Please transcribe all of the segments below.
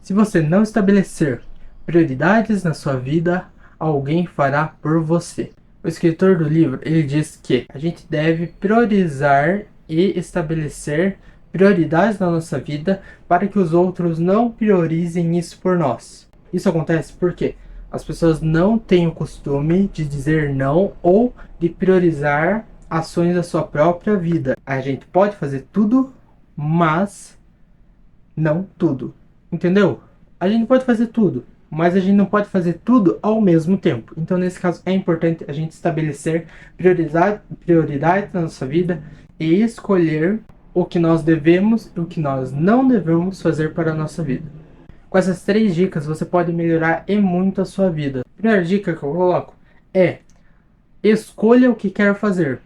Se você não estabelecer prioridades na sua vida, alguém fará por você. O escritor do livro, ele diz que a gente deve priorizar e estabelecer prioridades na nossa vida para que os outros não priorizem isso por nós. Isso acontece porque as pessoas não têm o costume de dizer não ou de priorizar ações da sua própria vida. A gente pode fazer tudo, mas não tudo. Entendeu? A gente pode fazer tudo, mas a gente não pode fazer tudo ao mesmo tempo. Então, nesse caso, é importante a gente estabelecer prioridades na nossa vida e escolher o que nós devemos e o que nós não devemos fazer para a nossa vida. Com essas 3 dicas, você pode melhorar e muito a sua vida. A primeira dica que eu coloco é: escolha o que quer fazer.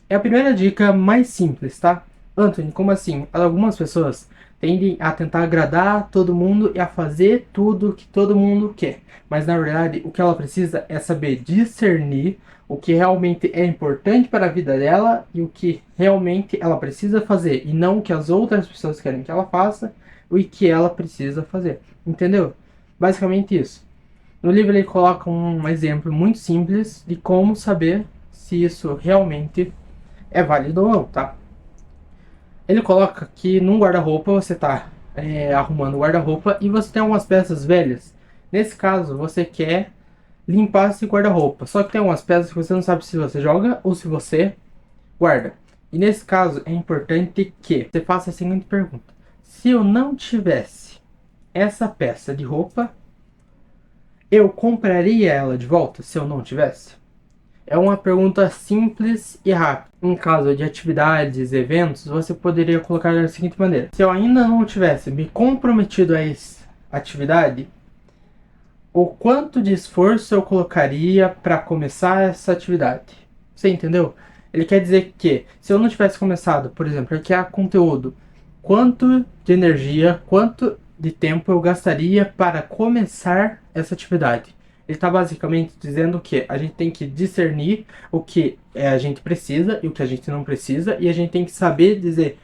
É a primeira dica mais simples, tá? Anthony, como assim? Algumas pessoas tendem a tentar agradar todo mundo e a fazer tudo que todo mundo quer. Mas na verdade, o que ela precisa é saber discernir o que realmente é importante para a vida dela e o que realmente ela precisa fazer, e não o que as outras pessoas querem que ela faça e o que ela precisa fazer. Entendeu? Basicamente isso. No livro ele coloca um exemplo muito simples de como saber se isso realmente é válido ou não, tá? Ele coloca que num guarda-roupa você está arrumando o guarda-roupa e você tem algumas peças velhas. Nesse caso, você quer limpar esse guarda-roupa. Só que tem algumas peças que você não sabe se você joga ou se você guarda. E nesse caso, é importante que você faça a seguinte pergunta: se eu não tivesse essa peça de roupa, eu compraria ela de volta se eu não tivesse? É uma pergunta simples e rápida. Em caso de atividades, eventos, você poderia colocar da seguinte maneira: se eu ainda não tivesse me comprometido a essa atividade, o quanto de esforço eu colocaria para começar essa atividade? Você entendeu? Ele quer dizer que se eu não tivesse começado, por exemplo, a criar conteúdo, quanto de energia, quanto de tempo eu gastaria para começar essa atividade? Ele está basicamente dizendo que a gente tem que discernir o que a gente precisa e o que a gente não precisa, e a gente tem que saber dizer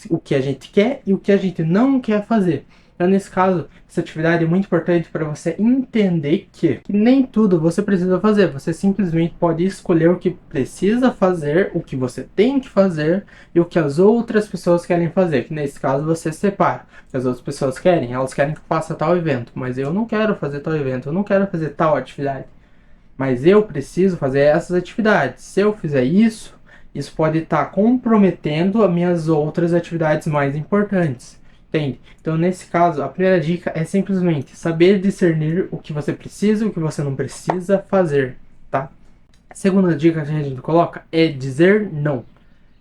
o que a gente quer e o que a gente não quer fazer. Então, nesse caso, essa atividade é muito importante para você entender que nem tudo você precisa fazer. Você simplesmente pode escolher o que precisa fazer, o que você tem que fazer e o que as outras pessoas querem fazer. Que nesse caso você separa. O que as outras pessoas querem, elas querem que faça tal evento, mas eu não quero fazer tal evento, eu não quero fazer tal atividade. Mas eu preciso fazer essas atividades. Se eu fizer isso, isso pode estar comprometendo as minhas outras atividades mais importantes. Entende? Então, nesse caso, a primeira dica é simplesmente saber discernir o que você precisa e o que você não precisa fazer, tá? A segunda dica que a gente coloca é dizer não.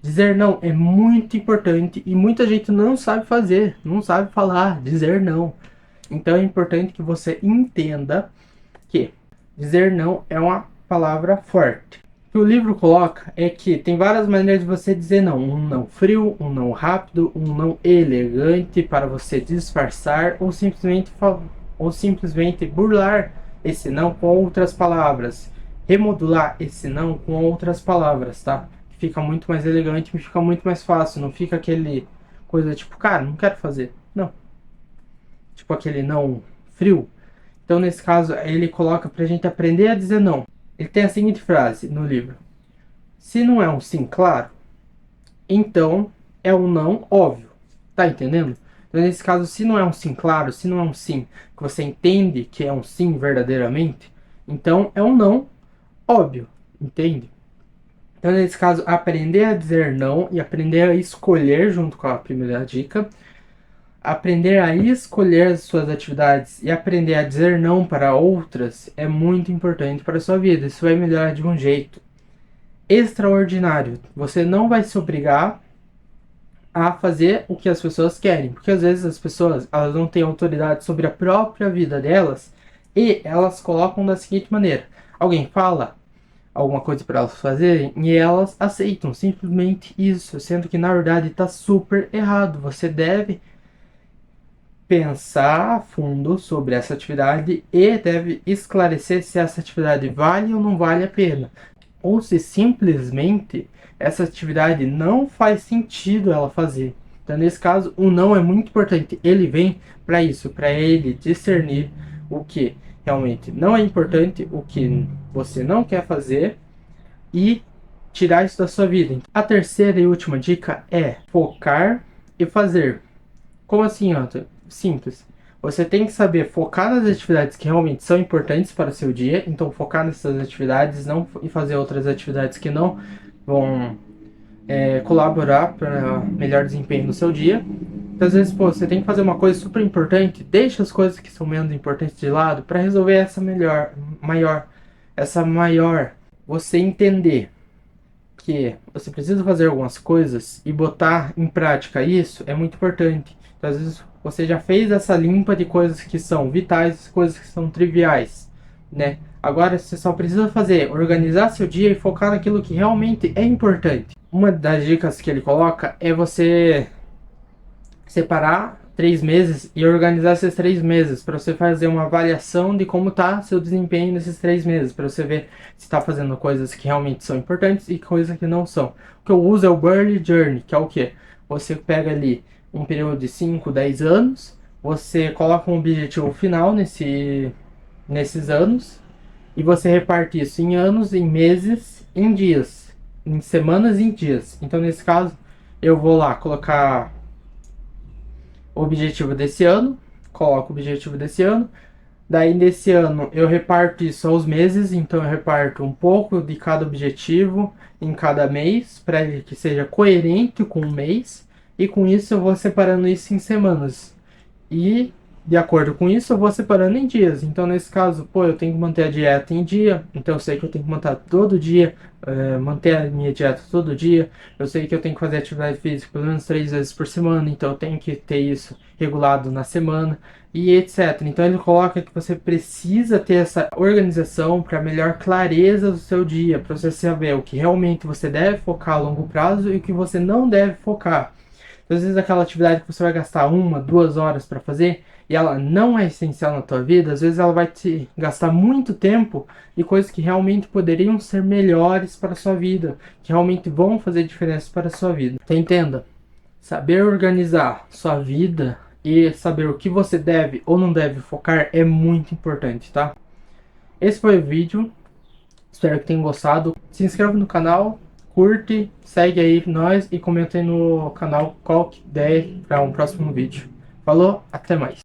Dizer não é muito importante e muita gente não sabe fazer, não sabe falar, dizer não. Então é importante que você entenda que dizer não é uma palavra forte. O que o livro coloca é que tem várias maneiras de você dizer não. Um não frio, um não rápido, um não elegante para você disfarçar ou simplesmente burlar esse não com outras palavras. Remodular esse não com outras palavras, tá? Fica muito mais elegante e fica muito mais fácil. Não fica aquele coisa tipo, cara, não quero fazer. Não. Tipo aquele não frio. Então, nesse caso, ele coloca pra gente aprender a dizer não. Ele tem a seguinte frase no livro: se não é um sim claro, então é um não óbvio. Tá entendendo? Então, nesse caso, se não é um sim claro, se não é um sim que você entende que é um sim verdadeiramente, então é um não óbvio. Entende? Então, nesse caso, aprender a dizer não e aprender a escolher, junto com a primeira dica, aprender a escolher as suas atividades e aprender a dizer não para outras é muito importante para a sua vida. Isso vai melhorar de um jeito extraordinário. Você não vai se obrigar a fazer o que as pessoas querem, porque às vezes as pessoas elas não têm autoridade sobre a própria vida delas e elas colocam da seguinte maneira: alguém fala alguma coisa para elas fazerem e elas aceitam simplesmente isso, sendo que na verdade está super errado. Você deve pensar a fundo sobre essa atividade e deve esclarecer se essa atividade vale ou não vale a pena, ou se simplesmente essa atividade não faz sentido ela fazer. Então, nesse caso, o não é muito importante. Ele vem para isso, para ele discernir o que realmente não é importante, o que você não quer fazer e tirar isso da sua vida. A terceira e última dica é focar e fazer. Como assim, Otto? Simples. Você tem que saber focar nas atividades que realmente são importantes para o seu dia, então focar nessas atividades não e fazer outras atividades que não vão colaborar para melhor desempenho no seu dia. Então, às vezes, pô, você tem que fazer uma coisa super importante, deixa as coisas que são menos importantes de lado para resolver essa maior. Você entender que você precisa fazer algumas coisas e botar em prática isso é muito importante. Então, às vezes você já fez essa limpa de coisas que são vitais, coisas que são triviais, né? Agora você só precisa fazer, organizar seu dia e focar naquilo que realmente é importante. Uma das dicas que ele coloca é você separar 3 meses e organizar esses 3 meses para você fazer uma avaliação de como está seu desempenho nesses 3 meses, para você ver se está fazendo coisas que realmente são importantes e coisas que não são. O que eu uso é o Burly Journey, que é o que? Você pega ali um período de 5, 10 anos, você coloca um objetivo final nesses anos e você reparte isso em anos, em meses, em dias, em semanas e em dias. Então, nesse caso, eu vou lá colocar o objetivo desse ano, coloco o objetivo desse ano, daí nesse ano eu reparto isso aos meses, então eu reparto um pouco de cada objetivo em cada mês, para que seja coerente com o mês, e com isso eu vou separando isso em semanas. E de acordo com isso, eu vou separando em dias. Então, nesse caso, pô, eu tenho que manter a dieta em dia. Então, eu sei que eu tenho que manter todo dia, manter a minha dieta todo dia. Eu sei que eu tenho que fazer atividade física pelo menos 3 vezes por semana. Então, eu tenho que ter isso regulado na semana e etc. Então, ele coloca que você precisa ter essa organização para melhor clareza do seu dia, para você saber o que realmente você deve focar a longo prazo e o que você não deve focar. Então, às vezes aquela atividade que você vai gastar 1, 2 horas para fazer e ela não é essencial na tua vida, às vezes ela vai te gastar muito tempo e coisas que realmente poderiam ser melhores para a sua vida, que realmente vão fazer diferença para a sua vida. Então, entenda, saber organizar sua vida e saber o que você deve ou não deve focar é muito importante, tá? Esse foi o vídeo, espero que tenham gostado. Se inscreva no canal, curte, segue aí nós e comenta aí no canal qual que der para um próximo vídeo. Falou, até mais.